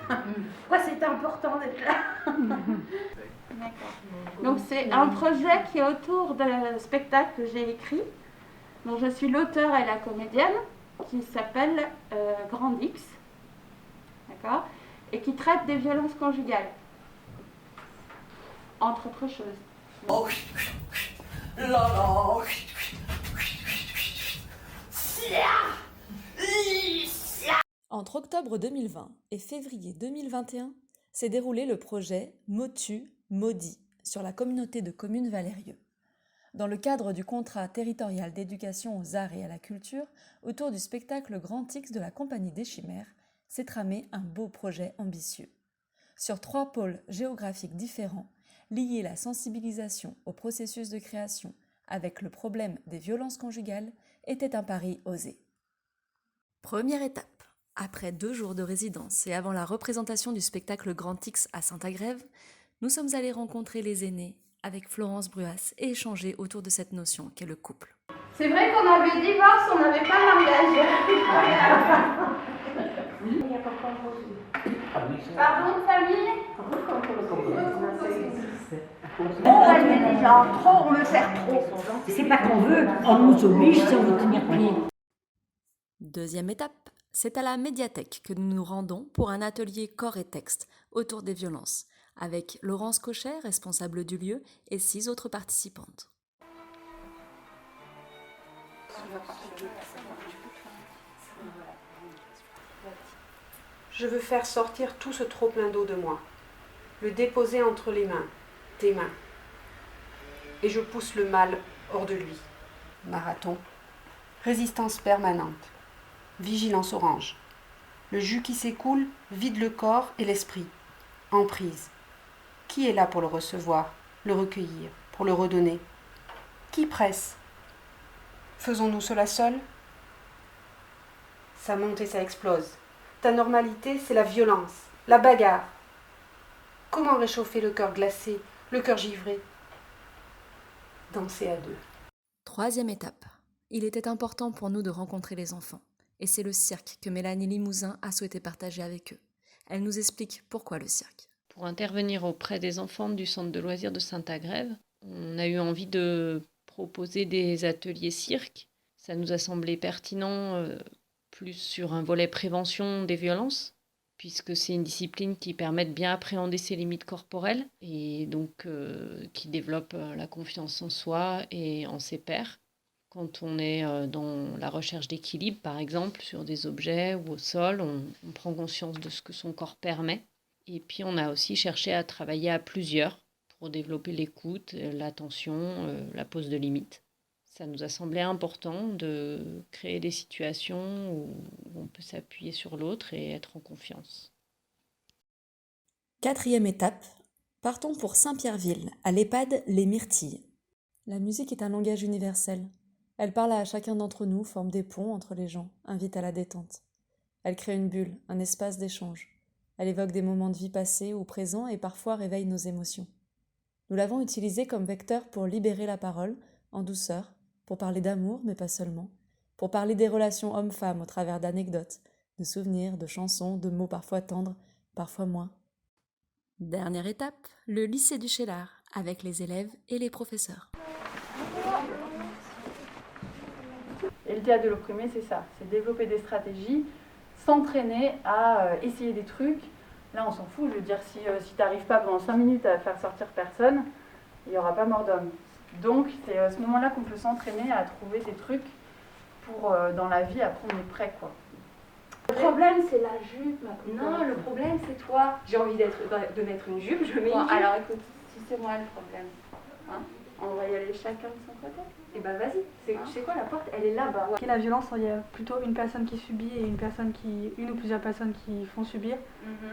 Pourquoi c'était important d'être là. D'accord. Donc c'est un projet qui est autour d'un spectacle que j'ai écrit, dont je suis l'auteur et la comédienne, qui s'appelle Grand X, d'accord, et qui traite des violences conjugales, entre autres choses. Entre octobre 2020 et février 2021 s'est déroulé le projet Motu Maudit sur la communauté de communes Valérieux. Dans le cadre du contrat territorial d'éducation aux arts et à la culture, autour du spectacle Grand X de la Compagnie des Chimères, s'est tramé un beau projet ambitieux. Sur 3 pôles géographiques différents, lier la sensibilisation au processus de création avec le problème des violences conjugales était un pari osé. Première étape. Après 2 jours de résidence et avant la représentation du spectacle Grand X à Saint-Agrève, nous sommes allés rencontrer les aînés avec Florence Bruas et échanger autour de cette notion qu'est le couple. C'est vrai qu'on avait divorce, on n'avait pas mariage. Pardon, famille? Oh, elle met déjà en trop, on me sert trop. C'est pas qu'on veut, on nous oblige sans vous tenir pris. Deuxième étape, c'est à la médiathèque que nous nous rendons pour un atelier corps et texte autour des violences, avec Laurence Cochet, responsable du lieu, et 6 autres participantes. Je veux faire sortir tout ce trop-plein d'eau de moi, le déposer entre les mains, tes mains. Et je pousse le mal hors de lui. Marathon. Résistance permanente. Vigilance orange. Le jus qui s'écoule vide le corps et l'esprit. Emprise. Qui est là pour le recevoir, le recueillir, pour le redonner? Qui presse? Faisons-nous cela seuls? Ça monte et ça explose. Ta normalité, c'est la violence, la bagarre. Comment réchauffer le cœur glacé, le cœur givré? Danser à 2. Troisième étape. Il était important pour nous de rencontrer les enfants. Et c'est le cirque que Mélanie Limousin a souhaité partager avec eux. Elle nous explique pourquoi le cirque. Pour intervenir auprès des enfants du centre de loisirs de Saint-Agrève, on a eu envie de proposer des ateliers cirque. Ça nous a semblé pertinent plus sur un volet prévention des violences, puisque c'est une discipline qui permet de bien appréhender ses limites corporelles et donc qui développe la confiance en soi et en ses pairs. Quand on est dans la recherche d'équilibre, par exemple, sur des objets ou au sol, on prend conscience de ce que son corps permet. Et puis on a aussi cherché à travailler à plusieurs pour développer l'écoute, l'attention, la pose de limites. Ça nous a semblé important de créer des situations où on peut s'appuyer sur l'autre et être en confiance. Quatrième étape, partons pour Saint-Pierreville, à l'EHPAD Les Myrtilles. La musique est un langage universel. Elle parle à chacun d'entre nous, forme des ponts entre les gens, invite à la détente. Elle crée une bulle, un espace d'échange. Elle évoque des moments de vie passés ou présents et parfois réveille nos émotions. Nous l'avons utilisée comme vecteur pour libérer la parole, en douceur, pour parler d'amour, mais pas seulement, pour parler des relations hommes-femmes au travers d'anecdotes, de souvenirs, de chansons, de mots parfois tendres, parfois moins. Dernière étape, le lycée du Cheylard, avec les élèves et les professeurs. Et le théâtre de l'opprimé, c'est ça, c'est développer des stratégies, s'entraîner à essayer des trucs. Là, on s'en fout, je veux dire, si tu n'arrives pas pendant 5 minutes à faire sortir personne, il n'y aura pas mort d'homme. Donc, c'est à ce moment-là qu'on peut s'entraîner à trouver des trucs pour, dans la vie, après on est prêt, quoi. Le problème, c'est la jupe, ma copine. Non, le problème, c'est toi. J'ai envie de mettre une jupe, je mets une jupe. Alors écoute, si c'est moi le problème, hein, on va y aller chacun de son côté. Et ben vas-y, tu sais quoi, la porte, elle est là-bas. La violence, il y a plutôt une personne qui subit et une ou plusieurs personnes qui font subir.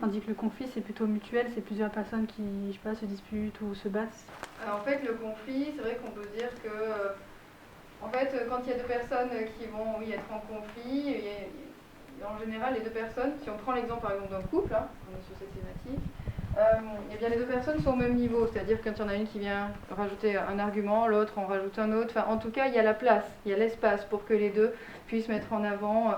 Tandis que le conflit, c'est plutôt mutuel, c'est plusieurs personnes qui, je sais pas, se disputent ou se battent. En fait, le conflit, c'est vrai qu'on peut dire que, en fait, quand il y a deux personnes qui vont être en conflit, en général, les deux personnes, si on prend l'exemple par exemple d'un couple, hein, on est sur cette thématique, eh bien les deux personnes sont au même niveau, c'est-à-dire quand il y en a une qui vient rajouter un argument, l'autre en rajoute un autre, enfin en tout cas il y a la place, il y a l'espace pour que les deux puissent mettre en avant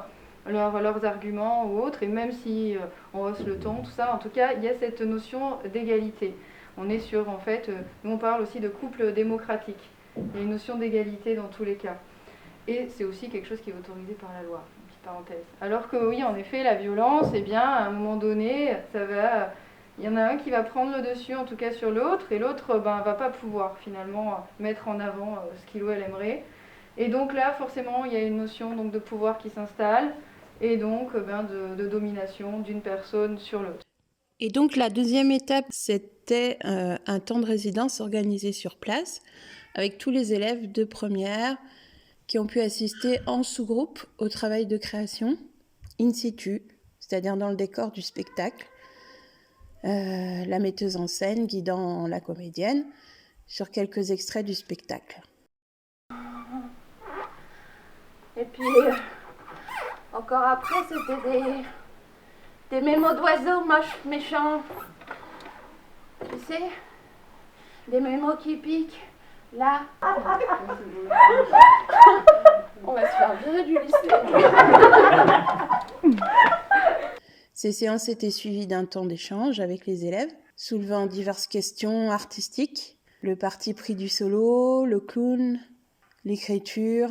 leurs arguments ou autres, et même si on hausse le ton, tout ça, en tout cas, il y a cette notion d'égalité. On est sur, en fait, nous on parle aussi de couple démocratique. Il y a une notion d'égalité dans tous les cas. Et c'est aussi quelque chose qui est autorisé par la loi, une petite parenthèse. Alors que oui, en effet, la violence, eh bien, à un moment donné, il y en a un qui va prendre le dessus, en tout cas sur l'autre, et l'autre va pas pouvoir finalement mettre en avant ce qu'il ou elle aimerait. Et donc là, forcément, il y a une notion donc, de pouvoir qui s'installe, et donc de domination d'une personne sur l'autre. Et donc la deuxième étape, c'était un temps de résidence organisé sur place, avec tous les élèves de première qui ont pu assister en sous-groupe au travail de création, in situ, c'est-à-dire dans le décor du spectacle, la metteuse en scène guidant la comédienne sur quelques extraits du spectacle. Et puis, encore après, c'était des mémos d'oiseaux moches, méchants. Tu sais, des mémos qui piquent. Là. On va se faire virer du lycée. Ces séances étaient suivies d'un temps d'échange avec les élèves, soulevant diverses questions artistiques, le parti pris du solo, le clown, l'écriture,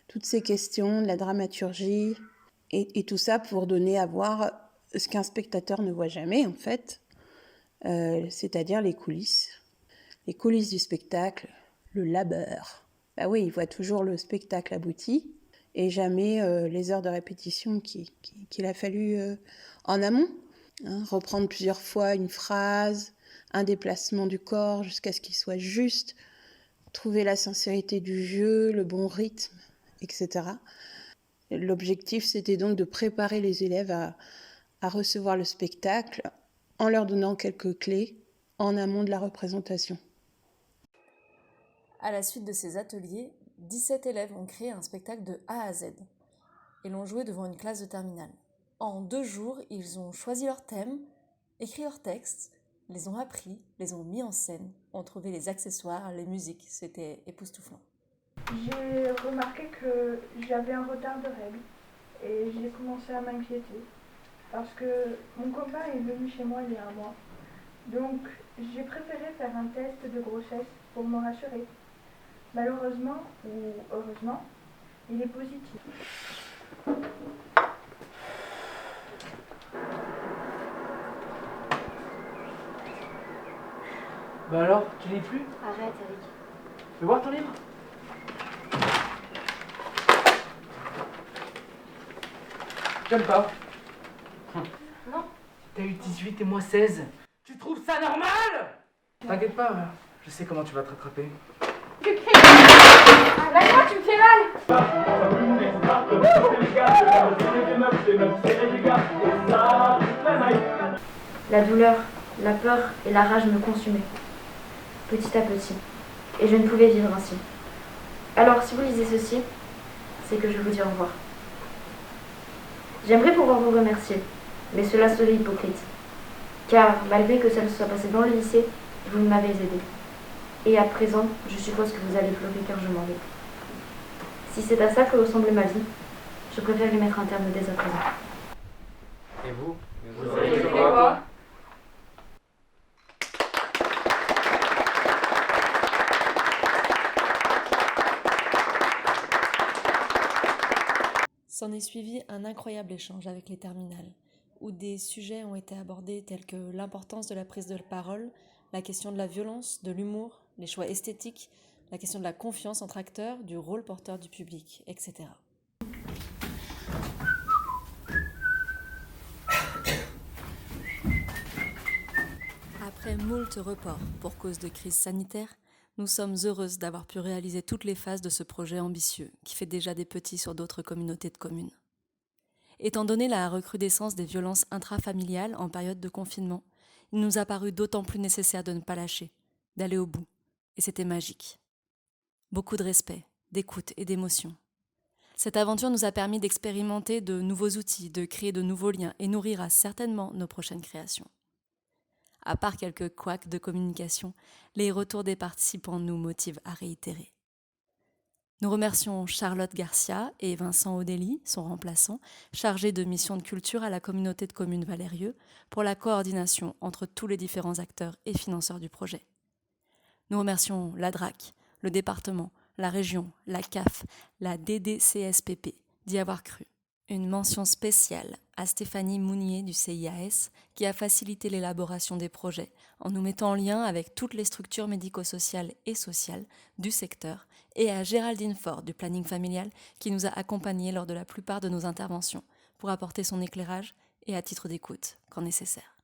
toutes ces questions, de la dramaturgie, et tout ça pour donner à voir ce qu'un spectateur ne voit jamais en fait, c'est-à-dire les coulisses du spectacle, le labeur. Bah oui, il voit toujours le spectacle abouti et jamais les heures de répétition qu'il a fallu en amont. Reprendre plusieurs fois une phrase, un déplacement du corps jusqu'à ce qu'il soit juste, trouver la sincérité du jeu, le bon rythme, etc. L'objectif, c'était donc de préparer les élèves à recevoir le spectacle en leur donnant quelques clés en amont de la représentation. À la suite de ces ateliers, 17 élèves ont créé un spectacle de A à Z et l'ont joué devant une classe de terminale. En 2 jours, ils ont choisi leur thème, écrit leur texte, les ont appris, les ont mis en scène, ont trouvé les accessoires, les musiques. C'était époustouflant. J'ai remarqué que j'avais un retard de règles et j'ai commencé à m'inquiéter parce que mon copain est venu chez moi il y a un mois. Donc j'ai préféré faire un test de grossesse pour me rassurer. Malheureusement ou heureusement, il est positif. Bah alors, tu lis plus? Arrête, Eric. Fais voir ton livre. J'aime pas. Non. T'as eu 18 et moi 16. Tu trouves ça normal? T'inquiète pas, je sais comment tu vas te rattraper. Tu cries. Ah, lâche-moi, tu me fais mal. La douleur, la peur et la rage me consumaient, petit à petit, et je ne pouvais vivre ainsi. Alors, si vous lisez ceci, c'est que je vous dis au revoir. J'aimerais pouvoir vous remercier, mais cela serait hypocrite. Car, malgré que ça se soit passé dans le lycée, vous m'avez aidé. Et à présent, je suppose que vous allez pleurer car je m'en vais. Si c'est à ça que ressemble ma vie, je préfère y mettre un terme dès à présent. Et vous? Vous avez fait quoi? S'en est suivi un incroyable échange avec les terminales, où des sujets ont été abordés tels que l'importance de la prise de parole, la question de la violence, de l'humour, les choix esthétiques, la question de la confiance entre acteurs, du rôle porteur du public, etc. Après moult reports pour cause de crise sanitaire, nous sommes heureuses d'avoir pu réaliser toutes les phases de ce projet ambitieux, qui fait déjà des petits sur d'autres communautés de communes. Étant donné la recrudescence des violences intrafamiliales en période de confinement, il nous a paru d'autant plus nécessaire de ne pas lâcher, d'aller au bout, et c'était magique. Beaucoup de respect, d'écoute et d'émotion. Cette aventure nous a permis d'expérimenter de nouveaux outils, de créer de nouveaux liens et nourrira certainement nos prochaines créations. À part quelques couacs de communication, les retours des participants nous motivent à réitérer. Nous remercions Charlotte Garcia et Vincent Audelli, son remplaçant, chargés de mission de culture à la communauté de communes Valérieux, pour la coordination entre tous les différents acteurs et financeurs du projet. Nous remercions la DRAC, le département, la région, la CAF, la DDCSPP d'y avoir cru. Une mention spéciale à Stéphanie Mounier du CIAS qui a facilité l'élaboration des projets en nous mettant en lien avec toutes les structures médico-sociales et sociales du secteur et à Géraldine Ford du planning familial qui nous a accompagnés lors de la plupart de nos interventions pour apporter son éclairage et à titre d'écoute quand nécessaire.